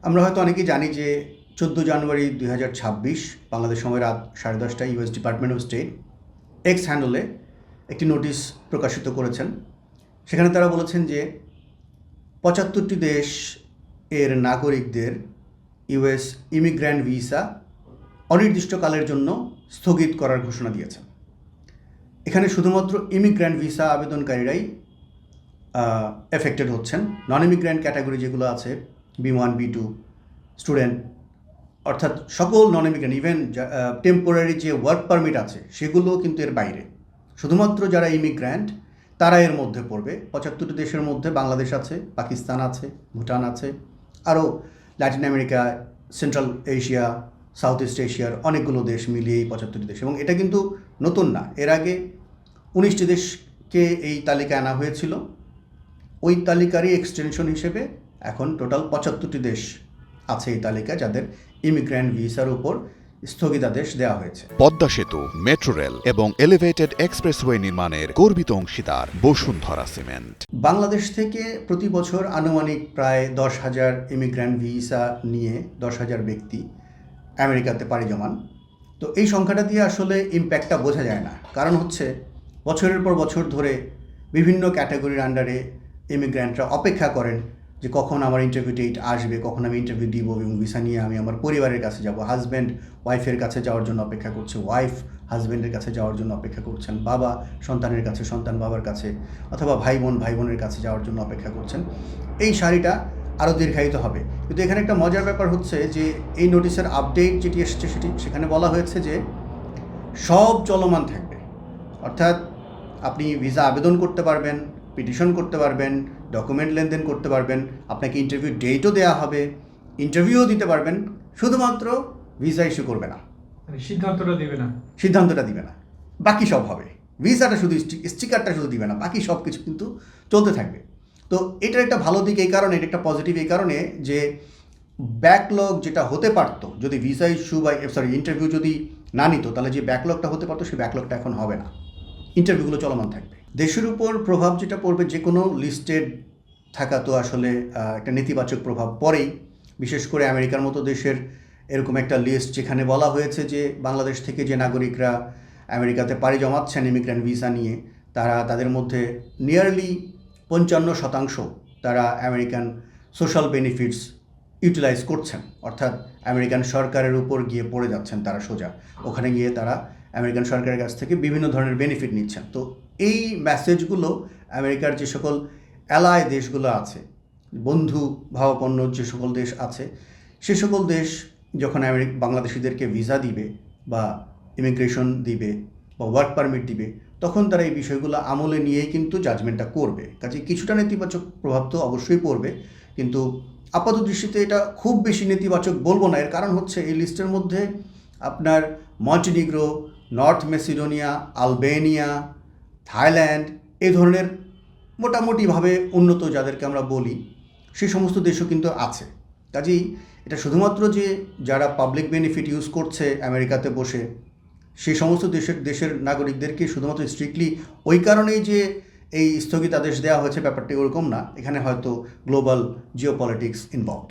আমরা হয়তো অনেকেই জানি যে 14 জানুয়ারি 2026 বাংলাদেশ সময় রাত 10:30টায় US department of state X হ্যান্ডলে একটি নোটিশ প্রকাশিত করেছেন। সেখানে তারা বলেছেন যে 75টি দেশ এর নাগরিকদের ইউএস ইমিগ্র্যান্ট ভিসা অনির্দিষ্টকালের জন্য স্থগিত করার ঘোষণা দিয়েছেন। এখানে শুধুমাত্র ইমিগ্র্যান্ট ভিসা আবেদনকারীরাই এফেক্টেড হচ্ছেন। নন ইমিগ্র্যান্ট ক্যাটাগরি যেগুলো আছে B1 B2 স্টুডেন্ট, অর্থাৎ সকল নন ইমিগ্রেন্ট, ইভেন টেম্পোরারি যে ওয়ার্ক পারমিট আছে সেগুলো কিন্তু এর বাইরে। শুধুমাত্র যারা ইমিগ্র্যান্ট তারা এর মধ্যে পড়বে। 75টি দেশের মধ্যে বাংলাদেশ আছে, পাকিস্তান আছে, ভুটান আছে, আরও Latin America, central Asia, south east এশিয়ার অনেকগুলো দেশ মিলিয়ে এই 75টি দেশ। এবং এটা কিন্তু নতুন না, এর আগে 19টি দেশকে এই তালিকায় আনা হয়েছিল। ওই তালিকারই এক্সটেনশন হিসেবে এখন টোটাল 75টি দেশ আছে এই তালিকায় যাদের ইমিগ্র্যান্ট ভিসার উপর স্থগিতাদেশ দেওয়া হয়েছে। পদ্মা সেতু, মেট্রো রেল এবং এলিভেটেড এক্সপ্রেসওয়ে নির্মাণের গর্বিত অংশীদার বসুন্ধরা সিমেন্ট। বাংলাদেশ থেকে প্রতি বছর আনুমানিক প্রায় 10,000 ইমিগ্র্যান্ট ভিসা নিয়ে 10,000 ব্যক্তি আমেরিকাতে পাড়ি জমান। তো এই সংখ্যাটা দিয়ে আসলে ইম্প্যাক্টটা বোঝা যায় না, কারণ হচ্ছে বছরের পর বছর ধরে বিভিন্ন ক্যাটাগরির আন্ডারে ইমিগ্র্যান্টরা অপেক্ষা করেন যে কখন আমার ইন্টারভিউ ডেট আসবে, কখন আমি ইন্টারভিউ দিব এবং ভিসা নিয়ে আমি আমার পরিবারের কাছে যাব। হাজব্যান্ড ওয়াইফের কাছে যাওয়ার জন্য অপেক্ষা করছে, ওয়াইফ হাজব্যান্ডের কাছে যাওয়ার জন্য অপেক্ষা করছেন, বাবা সন্তানের কাছে, সন্তান বাবার কাছে, অথবা ভাই বোনের কাছে যাওয়ার জন্য অপেক্ষা করছেন। এই সারিটা আরও দীর্ঘায়িত হবে। কিন্তু এখানে একটা মজার ব্যাপার হচ্ছে যে এই নোটিশের আপডেট যেটি এসেছে সেখানে বলা হয়েছে যে সব চলমান থাকবে, অর্থাৎ আপনি ভিসা আবেদন করতে পারবেন, পিটিশন করতে পারবেন, ডকুমেন্ট লেনদেন করতে পারবেন, আপনাকে ইন্টারভিউ ডেটও দেওয়া হবে, ইন্টারভিউও দিতে পারবেন, শুধুমাত্র ভিসা ইস্যু করবে না, সিদ্ধান্তটা দিবে না, বাকি সব হবে। ভিসাটা শুধু স্টিকারটা শুধু দিবে না, বাকি সব কিছু কিন্তু চলতে থাকবে। তো এটার একটা ভালো দিক এই কারণে, এটা একটা পজিটিভ এই কারণে যে ব্যাকলগ যেটা হতে পারতো যদি ভিসা ইস্যু বা ইন্টারভিউ যদি না নিত, তাহলে যে ব্যাকলগটা হতে পারতো সেই ব্যাকলগটা এখন হবে না, ইন্টারভিউগুলো চলমান থাকবে। দেশের উপর প্রভাব যেটা পড়বে, যে কোনো লিস্টেড থাকা তো আসলে একটা নেতিবাচক প্রভাব পড়েই। বিশেষ করে আমেরিকার মতো দেশের এরকম একটা লিস্ট যেখানে বলা হয়েছে যে বাংলাদেশ থেকে যে নাগরিকরা আমেরিকাতে পাড়ি জমাচ্ছেন ইমিগ্র্যান্ট ভিসা নিয়ে, তাদের মধ্যে নিয়ারলি 55% তারা আমেরিকান সোশ্যাল বেনিফিটস ইউটিলাইজ করছেন, অর্থাৎ আমেরিকান সরকারের উপর গিয়ে পড়ে যাচ্ছেন তারা সোজা। ওখানে গিয়ে তারা আমেরিকান সরকারের কাছ থেকে বিভিন্ন ধরনের বেনিফিট নিচ্ছেন। তো এই মেসেজগুলো আমেরিকার যে সকল অ্যালায় দেশগুলো আছে, বন্ধু ভাবাপন্ন যে সকল দেশ আছে, সে সকল দেশ যখন বাংলাদেশিদেরকে ভিসা দিবে বা ইমিগ্রেশন দিবে বা ওয়ার্ক পারমিট দিবে, তখন তারা এই বিষয়গুলো আমলে নিয়েই কিন্তু জাজমেন্টটা করবে। কাজে কিছুটা নেতিবাচক প্রভাব তো অবশ্যই পড়বে, কিন্তু আপাত দৃষ্টিতে এটা খুব বেশি নেতিবাচক বলবো না। এর কারণ হচ্ছে এই লিস্টের মধ্যে আপনার Montenegro, north Macedonia, Albania, Thailand, এই ধরনের মোটামুটিভাবে উন্নত যাদেরকে আমরা বলি সেই সমস্ত দেশও কিন্তু আছে। কাজেই এটা শুধুমাত্র যে যারা পাবলিক বেনিফিট ইউজ করছে আমেরিকাতে বসে সেই সমস্ত দেশের নাগরিকদেরকে শুধুমাত্র স্ট্রিক্টলি ওই কারণেই যে এই স্থগিতাদেশ দেওয়া হয়েছে, ব্যাপারটি ওরকম না। এখানে হয়তো গ্লোবাল জিওপলিটিক্স ইনভলভড।